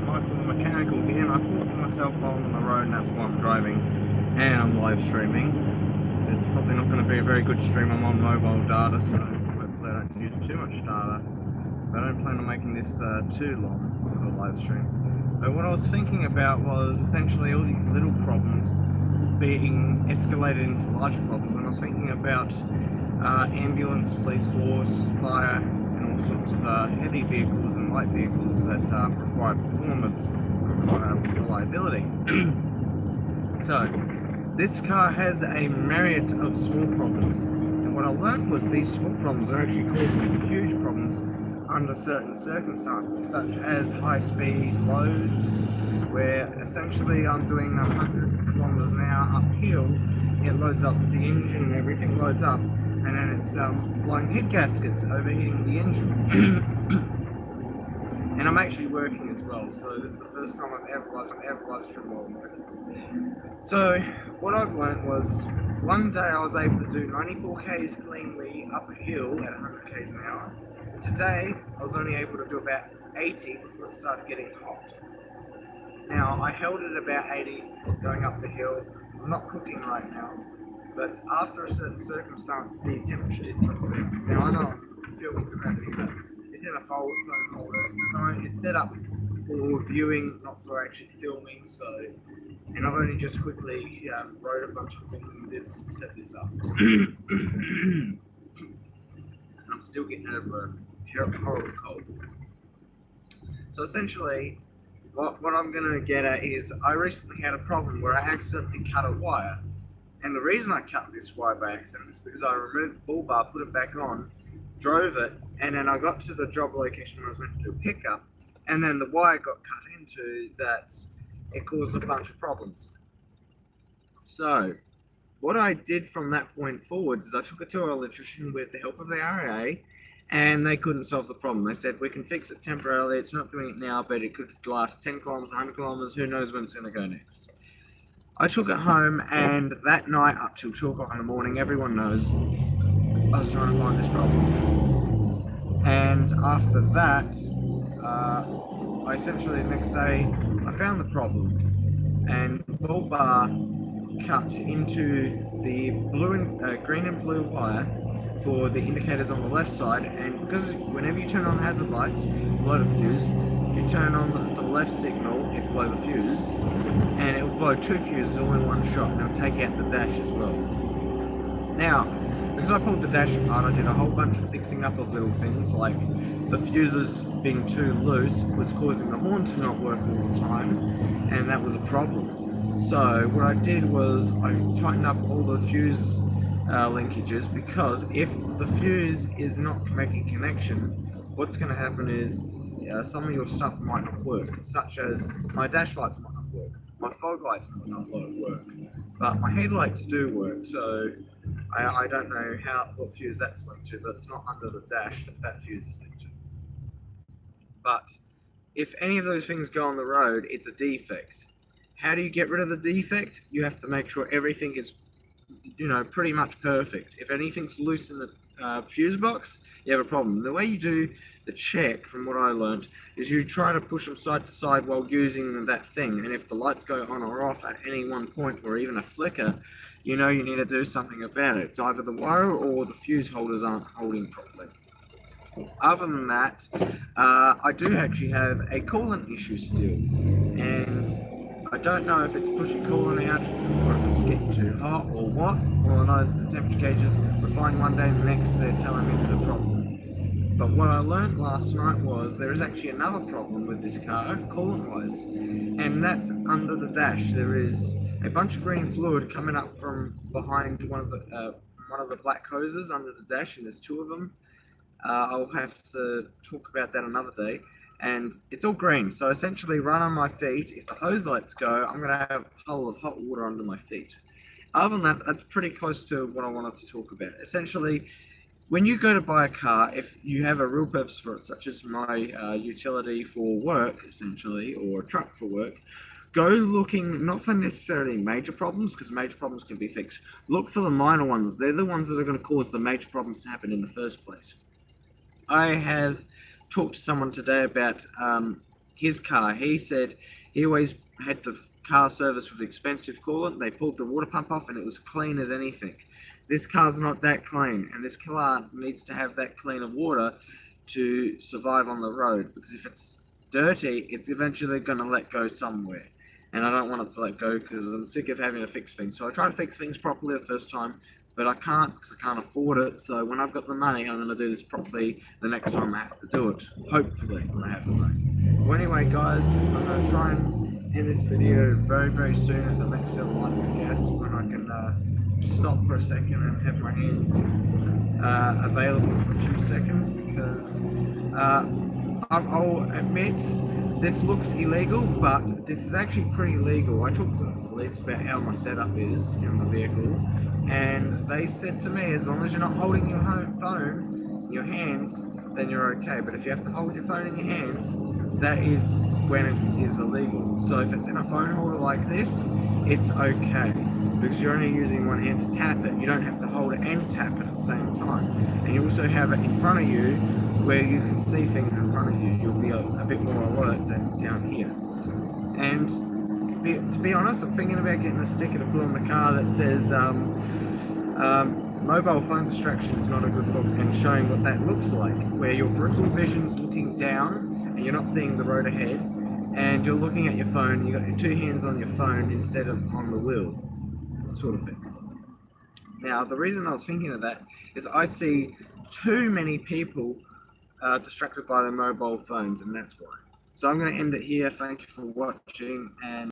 Michael Mechanical here, and I thought to myself on the road, and that's why I'm driving and I'm live streaming. It's probably not going to be a very good stream. I'm on mobile data, so hopefully I don't use too much data. But I don't plan on making this too long for the live stream. But what I was thinking about was essentially all these little problems being escalated into larger problems, and I was thinking about ambulance, police force, fire, and all sorts of heavy vehicles and light vehicles that require performance, require reliability. So, this car has a myriad of small problems, and what I learned was these small problems are actually causing huge problems under certain circumstances, such as high-speed loads, where essentially I'm doing 100 kilometers an hour uphill. It loads up the engine and everything loads up, and then it's blowing head gaskets, overheating the engine. And I'm actually working as well, so this is the first time I've ever live streamed while I'm working. So what I've learned was, one day I was able to do 94 k's cleanly up a hill at 100 k's an hour. Today I was only able to do about 80 before it started getting hot. Now I held it about 80 going up the hill. I'm not cooking right now, but after a certain circumstance the temperature did drop a bit. Now I know I'm filming crappy, but it's in a phone holder. It's designed, it's set up for viewing, not for actually filming. So, and I've only just quickly wrote a bunch of things and did set this up. And I'm still getting over a horrible cold. So essentially, what I'm going to get at is, I recently had a problem where I accidentally cut a wire. And the reason I cut this wire by accident is because I removed the bull bar, put it back on, drove it, and then I got to the job location where I was meant to do a pickup, and then the wire got cut into that. It caused a bunch of problems. So what I did from that point forwards is I took it to an electrician with the help of the RAA, and they couldn't solve the problem. They said, we can fix it temporarily, it's not doing it now, but it could last 10 kilometers, 100 kilometers, who knows when it's going to go next. I took it home, and that night up till 2 o'clock in the morning, everyone knows, I was trying to find this problem. And after that, I essentially the next day, I found the problem, and the bull bar cut into the blue and green and blue wire for the indicators on the left side, and because whenever you turn on hazard lights, blow the fuse. If you turn on the left signal, it will blow the fuse, and it will blow two fuses all in one shot, and it will take out the dash as well. Now, because I pulled the dash apart, I did a whole bunch of fixing up of little things, like the fuses being too loose was causing the horn to not work all the time, and that was a problem. So what I did was I tightened up all the fuse linkages, because if the fuse is not making connection, what's going to happen is some of your stuff might not work, such as my dash lights might not work, my fog lights might not work, but my headlights do work. So I don't know what fuse that's linked to, but it's not under the dash that fuse is linked to. But if any of those things go on the road, it's a defect. How do you get rid of the defect? You have to make sure everything is, pretty much perfect. If anything's loose in the fuse box, you have a problem. The way you do the check, from what I learned, is you try to push them side to side while using that thing, and if the lights go on or off at any one point, or even a flicker, you need to do something about it. It's either the wire or the fuse holders aren't holding properly. Other than that, I do actually have a coolant issue still, and I don't know if it's pushing coolant out or if it's getting too hot or what. All I know is the temperature gauges were fine one day, and the next they're telling me there's a problem. But what I learned last night was there is actually another problem with this car, coolant-wise, and that's under the dash. There is a bunch of green fluid coming up from behind one of the black hoses under the dash, and there's two of them. I'll have to talk about that another day. And it's all green, so essentially right on my feet, if the hose lights go, I'm going to have a puddle of hot water under my feet. Other than that, that's pretty close to what I wanted to talk about. Essentially, when you go to buy a car, if you have a real purpose for it, such as my utility for work, essentially, or a truck for work, go looking not for necessarily major problems, because major problems can be fixed. Look for the minor ones. They're the ones that are going to cause the major problems to happen in the first place. I have talked to someone today about his car. He said he always had the car serviced with expensive coolant. They pulled the water pump off and it was clean as anything. This car's not that clean, and this car needs to have that clean of water to survive on the road, because if it's dirty, it's eventually going to let go somewhere. And I don't want it to let go because I'm sick of having to fix things. So I try to fix things properly the first time, but I can't because I can't afford it. So when I've got the money, I'm going to do this properly the next time I have to do it. Hopefully, when I have the money. Well, anyway, guys, I'm going to try and end this video very, very soon at the next set of lights and gas, when I can stop for a second and have my hands available for a few seconds, because I'll admit this looks illegal, but this is actually pretty legal. I talked to the police about how my setup is in the vehicle, and they said to me, as long as you're not holding your phone in your hands, then you're okay. But if you have to hold your phone in your hands, that is when it is illegal. So if it's in a phone holder like this, it's okay, because you're only using one hand to tap it. You don't have to hold it and tap it at the same time. And you also have it in front of you where you can see things in front of you. You'll be a bit more alert than down here. And to be honest, I'm thinking about getting a sticker to put on the car that says mobile phone distraction is not a good look, and showing what that looks like, where your peripheral vision's looking down and you're not seeing the road ahead, and you're looking at your phone, you got your two hands on your phone instead of on the wheel, sort of thing. Now, the reason I was thinking of that is I see too many people distracted by their mobile phones, and that's why. So I'm going to end it here. Thank you for watching, and